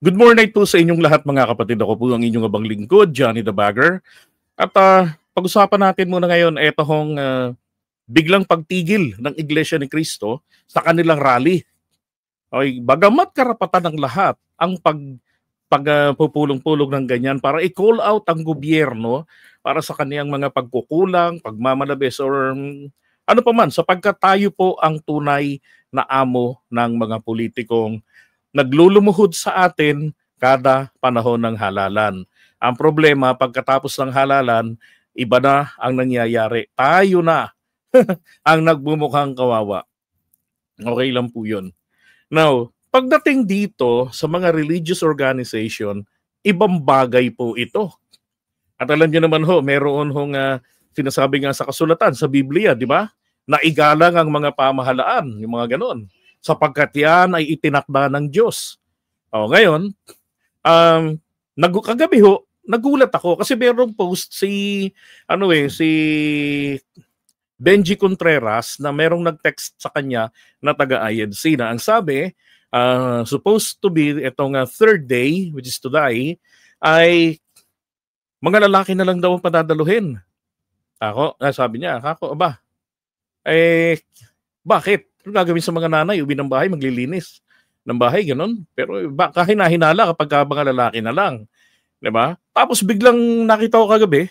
Good morning po sa inyong lahat mga kapatid. Ako po ang inyong abang lingkod, Johnny the Bagger. At pag-usapan natin muna ngayon itong biglang pagtigil ng Iglesia ni Cristo sa kanilang rally. Okay, bagamat karapatan ng lahat ang pagpupulong-pulong ng ganyan para i-call out ang gobyerno para sa kaniyang mga pagkukulang, pagmamalabis or ano pa man, sapagkat tayo po ang tunay na amo ng mga politikong naglulumuhod sa atin kada panahon ng halalan. Ang problema, pagkatapos ng halalan, iba na ang nangyayari. Tayo na ang nagbumukhang kawawa. Okay lang po yun. Now, pagdating dito sa mga religious organization, ibang bagay po ito. At alam niyo naman ho, meron hong sinasabi nga sa kasulatan, sa Biblia, di ba? Na igalang ang mga pamahalaan, yung mga ganon. Sapagkat yan ay itinakda ng Diyos. O, ngayon, kagabi ho, nagulat ako kasi merong post si Benji Contreras na merong nag-text sa kanya na taga-INC na ang sabi, supposed to be itong third day, which is today, ay mga lalaki na lang daw ang padadaluhin. Sabi niya, bakit? Ano gagawin sa mga nanay? Uwi ng bahay, maglilinis ng bahay, ganun. Pero kahina-hinala kapag mga lalaki na lang. Diba? Tapos biglang nakita ko kagabi,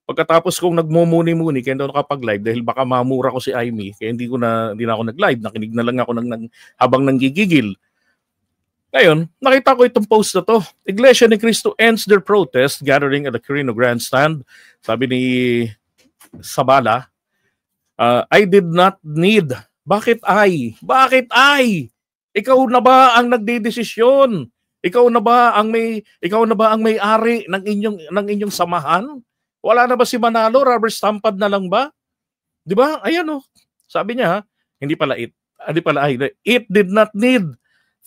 pagkatapos kong nagmumuni-muni, kaya hindi ako nakapag-live dahil baka mamura ko si Amy, kaya hindi na ako nag-live, nakinig na lang ako habang nanggigigil. Ngayon, nakita ko itong post na to. Iglesia ni Cristo ends their protest gathering at the Quirino Grandstand. Sabi ni Sabala, I did not need. Bakit ay? Ikaw na ba ang nagdedesisyon? Ikaw na ba ang may-ari ng inyong samahan? Wala na ba si Manalo, rubber stamped na lang ba? 'Di ba? Ayan oh. Sabi niya, it did not need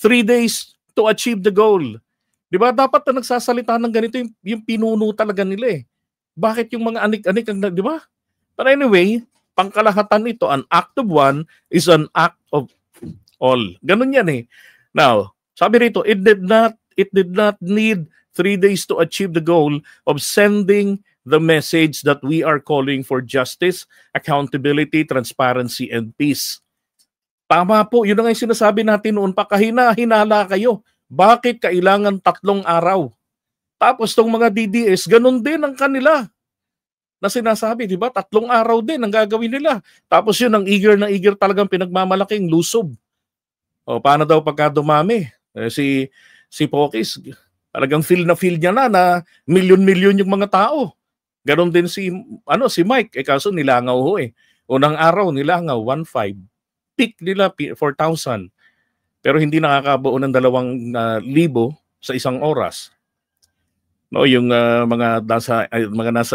3 days to achieve the goal. 'Di ba? Dapat na nagsasalita ng ganito yung pinuno talaga nila eh. Bakit yung mga anik-anik, 'di ba? But anyway, pangkalahatan ito, an act of one is an act of all. Ganun yan eh. Now, sabi rito, it did not need 3 days to achieve the goal of sending the message that we are calling for justice, accountability, transparency, and peace. Tama po, yun ang sinasabi natin noon pa, kahina-hinala kayo. Bakit kailangan 3 araw? Tapos tong mga DDS, ganun din ang kanila na sinasabi, di ba? 3 araw din ang gagawin nila. Tapos yun, ang eager na eager talagang pinagmamalaking lusob. O, paano daw pagka dumami? Si Pokis, talagang feel niya na milyon-milyon yung mga tao. Ganon din si Mike, kaso nilangaw ho eh. Unang araw, nilangaw, 1.5. Peak nila, 4,000. Pero hindi nakakabuo ng 2,000 sa isang oras. No, yung mga nasa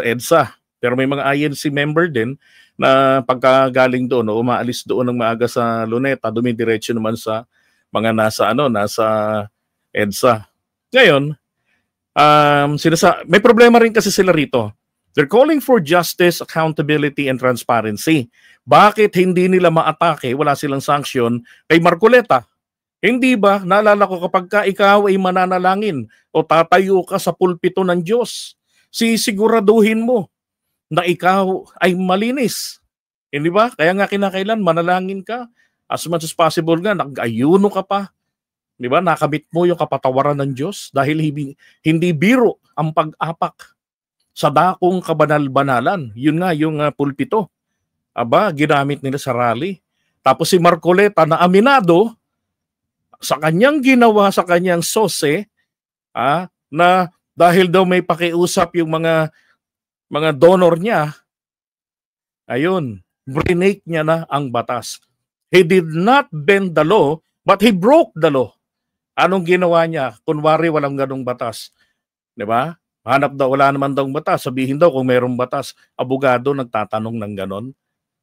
EDSA. Pero may mga INC member din na pagkagaling doon, umaalis doon ng maaga sa Luneta, dumidiretso naman sa mga nasa EDSA. Ngayon, may problema rin kasi sila rito. They're calling for justice, accountability, and transparency. Bakit hindi nila maatake, wala silang sanction kay Marcoleta? Hindi ba, naalala ko kapag ikaw ay mananalangin o tatayo ka sa pulpito ng Diyos, sisiguraduhin mo na ikaw ay malinis. Hindi ba? Kaya nga kinakailan, manalangin ka. As much as possible nga, nag-ayuno ka pa. Di ba? Nakamit mo yung kapatawaran ng Diyos dahil hindi biro ang pag-apak sa dakong kabanal-banalan. Yun nga, yung pulpito. Aba, ginamit nila sa rally. Tapos si Marcoleta na aminado sa kanyang ginawa, sa kanyang sose, na dahil daw may pakiusap yung mga donor niya, ayun, brinake niya na ang batas. He did not bend the law, but he broke the law. Anong ginawa niya? Kunwari walang ganong batas. Diba? Hanap daw, wala naman daw batas. Sabihin daw kung mayroong batas. Abogado nagtatanong ng ganon.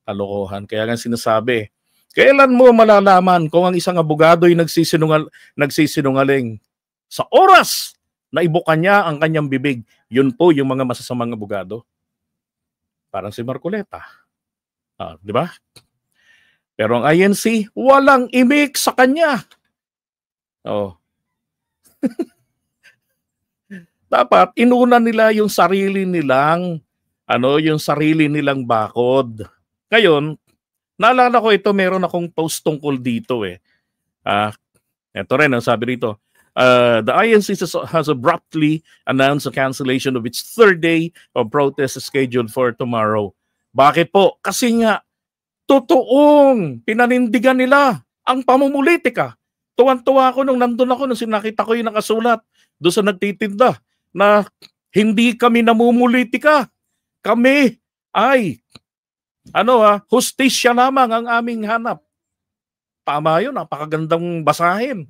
Kalokohan. Kaya nga sinasabi, kailan mo malalaman kung ang isang abogado ay nagsisinungaling? Sa oras na ibuka niya ang kanyang bibig. Yun po yung mga masasamang abogado. Parang si Marcoleta. Di ba? Pero ang INC, walang imik sa kanya. Dapat inuna nila yung sarili nilang yung sarili nilang bakod. Ngayon, naalala ko ito, meron akong post tungkol dito eh. Ito rin ang sabi rito. The INC has abruptly announced the cancellation of its third day of protest scheduled for tomorrow. Bakit po? Kasi nga, totoong pinanindigan nila ang pamumulitika. Tuwan-tuwa ako nung nandun ako, nung sinakita ko yung nakasulat doon sa nagtitinda na hindi kami namumulitika. Kami ay hustisya lamang ang aming hanap. Tama yun, napakagandang basahin.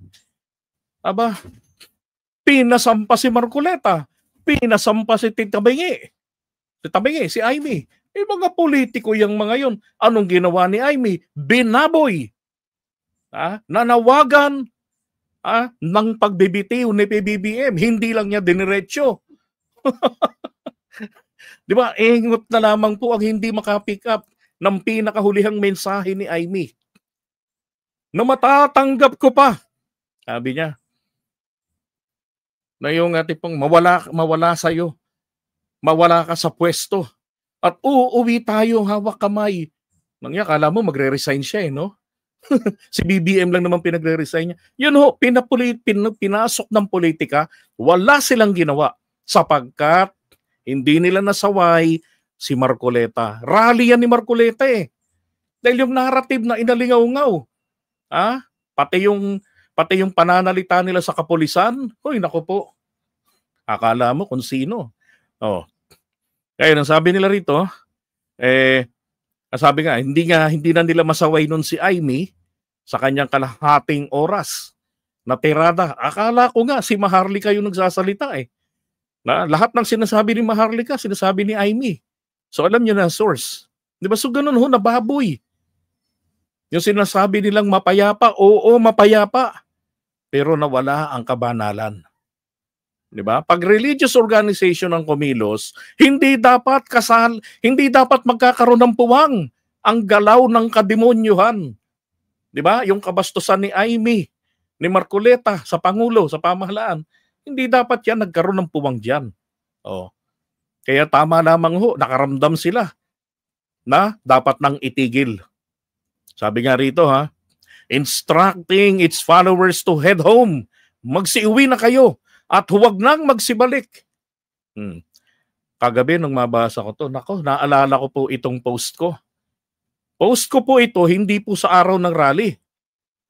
Aba, pinasampa si Marcoleta, pinasampa si Tabingi, si Amy. Mga politiko yung mga yun. Anong ginawa ni Amy? Binaboy. Nanawagan ng pagbibitiw ni PBBM. Hindi lang niya diniretso. Di ba? Ingot na lamang po ang hindi makapick up ng pinakahulihang mensahe ni Amy. Na matatanggap ko pa. Sabi niya. Na yung pong mawala sa'yo. Mawala ka sa pwesto. At uuwi tayo hawak kamay. Kala mo magre-resign siya no? Si BBM lang naman pinagre-resign niya. Yun pinasok ng politika, wala silang ginawa. Sapagkat hindi nila nasaway si Marcoleta. Rally yan ni Marcoleta eh. Dahil yung narrative na inalingaw-ngaw. Pati yung pananalita nila sa kapulisan, hoy nako po. Akala mo kung sino. Kaya nang sabi nila rito, sabi nga, hindi na nila masaway nun si Amy sa kanyang kalahating oras na tirada. Akala ko nga si Maharlika yung nagsasalita eh. Na lahat ng sinasabi ni Maharlika, sinasabi ni Amy. So alam niyo na source. Di ba? So ganun nababoy. Yung sinasabi nilang mapayapa, oo, mapayapa. Pero nawala ang kabanalan. Di ba? Pag religious organization ang kumilos, hindi dapat magkakaroon ng puwang ang galaw ng kademonyuhan. Di ba? Yung kabastusan ni Amy, ni Marcoleta sa Pangulo, sa pamahalaan, hindi dapat yan nagkaroon ng puwang diyan. Kaya tama lamang nakaramdam sila na dapat nang itigil. Sabi nga rito instructing its followers to head home. Magsiuwi na kayo. At huwag nang magsibalik. Kagabi nung mabasa ko to, naalala ko po itong post ko. Post ko po ito, hindi po sa araw ng rally.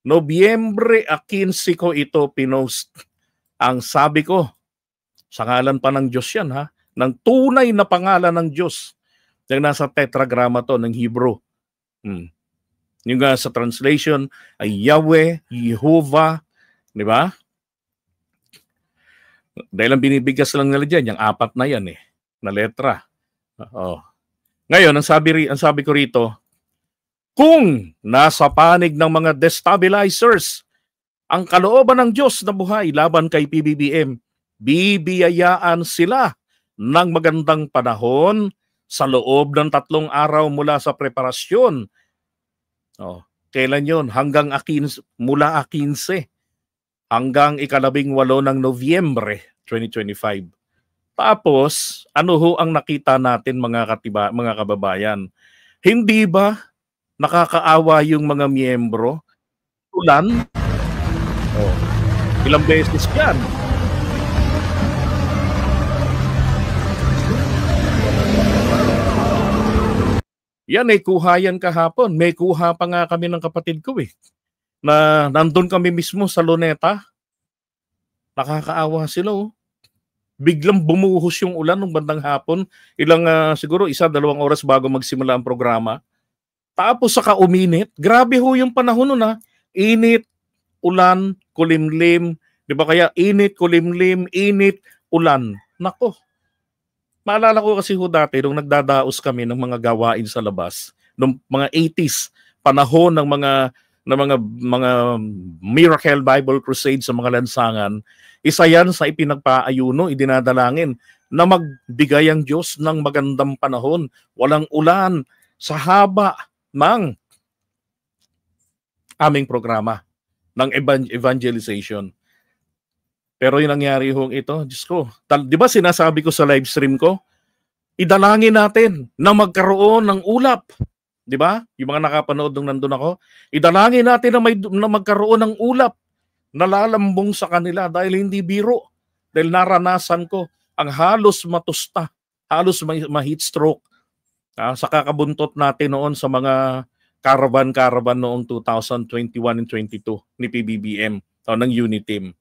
Nobyembre 15 ko ito pinost. Ang sabi ko, sa ngalan pa ng Diyos yan ng tunay na pangalan ng Diyos. Yung nasa tetragrama to ng Hebrew. Yung sa translation ay Yahweh, Jehovah, di ba? Dahil ang binibigkas lang nila dyan, yung 4 na yan na letra. Ngayon, ang sabi ko rito, kung nasa panig ng mga destabilizers ang kalooban ng Diyos na buhay laban kay PBBM, bibiyayaan sila ng magandang panahon sa loob ng 3 araw mula sa preparasyon. Kailan yun? Mula 15. Hanggang 18 ng Nobyembre 2025. Tapos, ano ang nakita natin mga kababayan? Hindi ba nakakaawa yung mga miyembro? Ulan? Ilang beses yan? Yan kuha yan kahapon. May kuha pa nga kami ng kapatid ko na nandun kami mismo sa Luneta. Nakakaawa sila Biglang bumuhos yung ulan ng bandang hapon. Siguro 1-2 oras bago magsimula ang programa. Tapos saka uminit. Grabe yung panahon nun Init, ulan, kulimlim. Di ba kaya init, kulimlim, init, ulan. Nako. Maalala ko kasi dati nung nagdadaos kami ng mga gawain sa labas. Nung mga 80s. Panahon ng mga Miracle Bible Crusade sa mga lansangan, isa yan sa ipinagpaayuno, idinadalangin na magbigay ang Diyos ng magandang panahon, walang ulan sa haba ng aming programa ng evangelization. Pero yung nangyari hong ito, Diyos ko, di ba sinasabi ko sa live stream ko, idalangin natin na magkaroon ng ulap. Di ba? Yung mga nakapanood nung nandun ako, idalangin natin na magkaroon ng ulap na lalambong sa kanila dahil hindi biro. Dahil naranasan ko ang halos matusta, halos ma-heat stroke sa kakabuntot natin noon sa mga caravan noong 2021 and 22 ni PBBM ng Uniteam.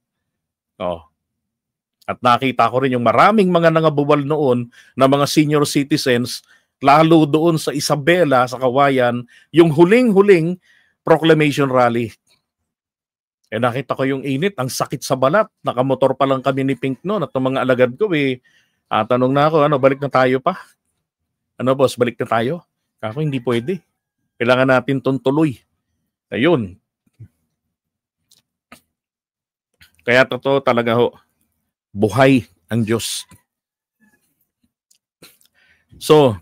At nakita ko rin yung maraming mga nangabuwal noon na mga senior citizens, lalo doon sa Isabela, sa Kawayan, yung huling-huling proclamation rally. Nakita ko yung init, ang sakit sa balat. Nakamotor pa lang kami ni Pink noon at ng mga alagad ko tanong na ako, balik na tayo pa? Boss, balik na tayo? Ako, hindi pwede. Kailangan natin tuloy. Ayun. Kaya totoo talaga buhay ang Diyos. So,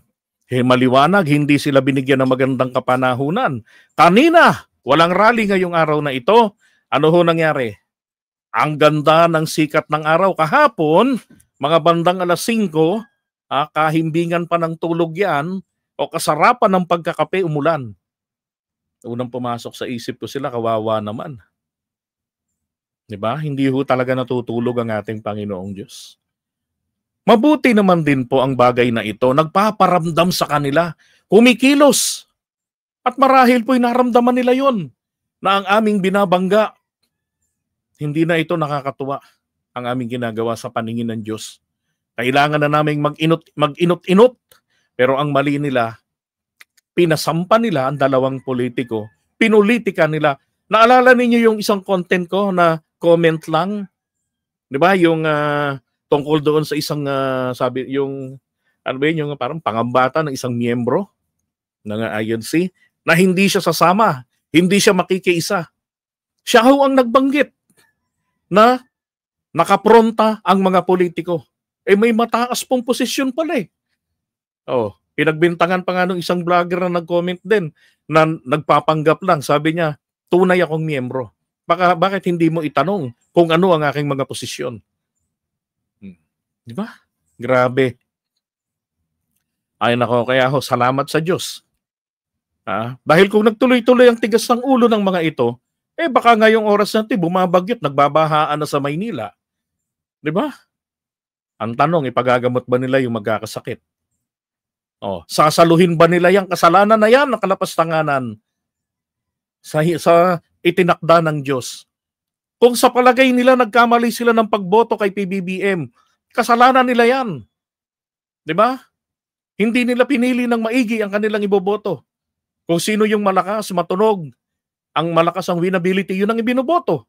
maliwanag, hindi sila binigyan ng magandang kapanahunan. Kanina, walang rally ngayong araw na ito. Ano nangyari? Ang ganda ng sikat ng araw. Kahapon, mga bandang 5:00, kahimbingan pa ng tulog yan, o kasarapan ng pagkakape, umulan. Unang pumasok sa isip ko sila, kawawa naman. Diba? Hindi talaga natutulog ang ating Panginoong Diyos. Mabuti naman din po ang bagay na ito, nagpaparamdam sa kanila, kumikilos. At marahil po'y naramdaman nila yon na ang aming binabangga, hindi na ito nakakatuwa ang aming ginagawa sa paningin ng Diyos. Kailangan na naming mag-inot-inot, pero ang mali nila, pinasampa nila ang dalawang politiko, pinulitika nila. Naalala ninyo yung isang content ko na comment lang? Di ba? Yung tungkol doon sa isang, sabi, yung, yung parang pangambata ng isang miyembro ng INC, na hindi siya sasama, hindi siya makikiisa. Siya ang nagbanggit na nakapronta ang mga politiko. May mataas pong posisyon pala . Pinagbintangan pa nga ng isang vlogger na nag-comment din na nagpapanggap lang. Sabi niya, tunay akong miyembro. Bakit hindi mo itanong kung ano ang aking mga posisyon? Di ba? Grabe. Ay nako, kaya salamat sa Diyos. Dahil kung nagtuloy-tuloy ang tigas ng ulo ng mga ito, baka ngayong oras natin bumabagyot, nagbabahaan na sa Maynila. Di ba? Ang tanong, ipagagamot ba nila yung magkakasakit? Sasaluhin ba nila yung kasalanan na yan, nakalapastanganan sa itinakda ng Diyos? Kung sa palagay nila nagkamali sila ng pagboto kay PBBM, kasalanan nila yan. Di ba? Hindi nila pinili ng maigi ang kanilang iboboto. Kung sino yung malakas, matunog, ang malakas ang winability, yun ang ibinoboto.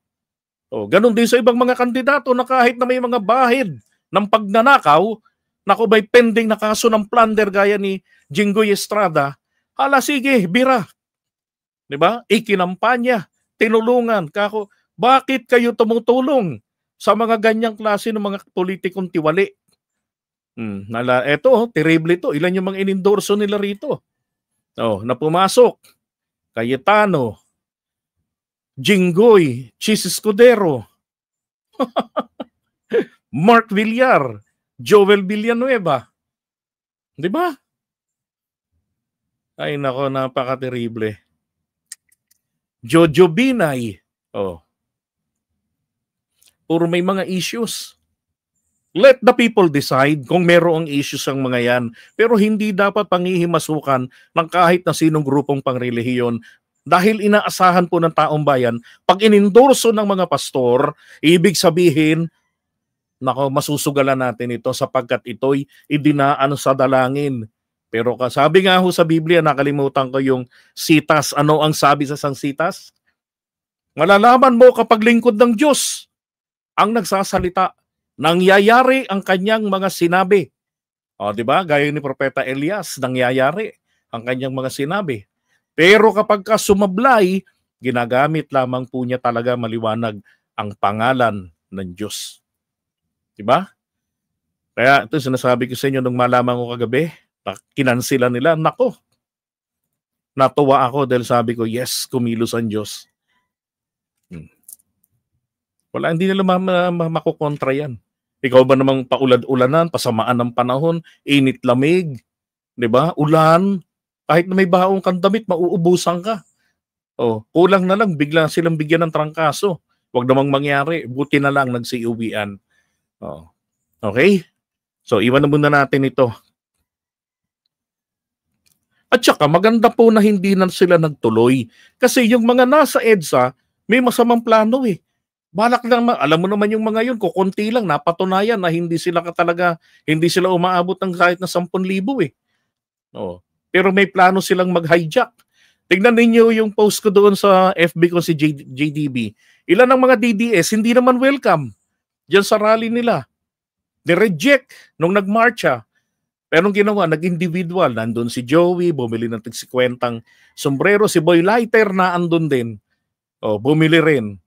Ganun din sa ibang mga kandidato na kahit na may mga bahid ng pagnanakaw, ba'y pending na kaso ng plunder gaya ni Jinggoy Estrada, sige, bira. Diba? Ikinampanya, tinulungan. Bakit kayo tumutulong sa mga ganyang klase ng mga politikong tiwali? Eto, terrible ito. Ilan yung mga inendorso nila rito? Na pumasok. Cayetano, Jinggoy, Chis Escudero, Mark Villar, Joel Villanueva. Di ba? Ay nako, napaka-terrible. Jojo Binay. Puro may mga issues. Let the people decide kung merong issues ang mga yan. Pero hindi dapat pangihimasukan ng kahit na sinong grupong pangrelihiyon. Dahil inaasahan po ng taong bayan, pag inendorso ng mga pastor, ibig sabihin, masusugalan natin ito sapagkat ito'y idinaan sa dalangin. Pero sabi nga sa Biblia, nakalimutan ko yung sitas. Ano ang sabi sa sang sitas? Malalaman mo kapag lingkod ng Diyos ang nagsasalita, nangyayari ang kanyang mga sinabi. Di ba? Gaya ni Propeta Elias, nangyayari ang kanyang mga sinabi. Pero kapag sumablay, ginagamit lamang po niya talaga maliwanag ang pangalan ng Diyos. Diba? Kaya ito sinasabi ko sa inyo nung malaman ko kagabi, kinansila nila, nako. Natuwa ako dahil sabi ko, yes, kumilos ang Diyos. Wala, hindi nila makokontra yan. Ikaw ba namang paulad-ulanan, pasamaan ng panahon, init-lamig, 'di ba? Ulan, kahit na may baong kang damit, mauubusan ka. Oh, kulang na lang bigla silang bigyan ng trangkaso. Wag namang mangyari, buti na lang nagsiuwian. Oh. Okay? So, iwan na muna natin ito. At saka maganda po na hindi na sila nagtuloy. Kasi yung mga nasa EDSA, may masamang plano eh. Balak lang, alam mo naman yung mga yun, kukunti lang, napatunayan na hindi sila hindi sila umaabot ng kahit na 10,000 eh. Oh. Pero may plano silang mag-hijack. Tignan ninyo yung post ko doon sa FB ko si JDB. Ilan ng mga DDS hindi naman welcome diyan sa rally nila. Ni-reject nung nagmarcha. Pero nung ginawa, nag-individual. Nandun si Joey, bumili ng tig-50 sombrero. Si Boy Lighter na andun din. O, bumili rin.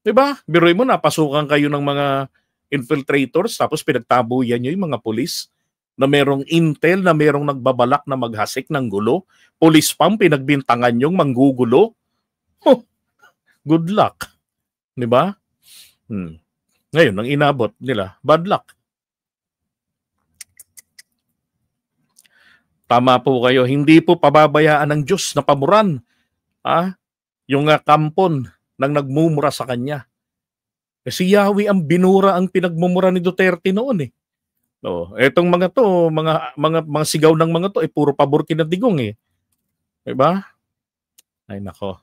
Diba? Biruin mo na, pasukan kayo ng mga infiltrators, tapos pinagtabuyan nyo yung mga pulis na merong intel, na merong nagbabalak na maghasik ng gulo. Police pump, pinagbintangan yung manggugulo. Oh, good luck. Diba? Ngayon, ang inabot nila, bad luck. Tama po kayo, hindi po pababayaan ng Diyos na pamuran yung kampon ng nagmumura sa kanya. Kasi Yahweh ang binura ang pinagmumura ni Duterte noon eh. No, etong mga to, mga sigaw ng mga to puro pabor kinadigong eh. 'Di ba? Ay nako.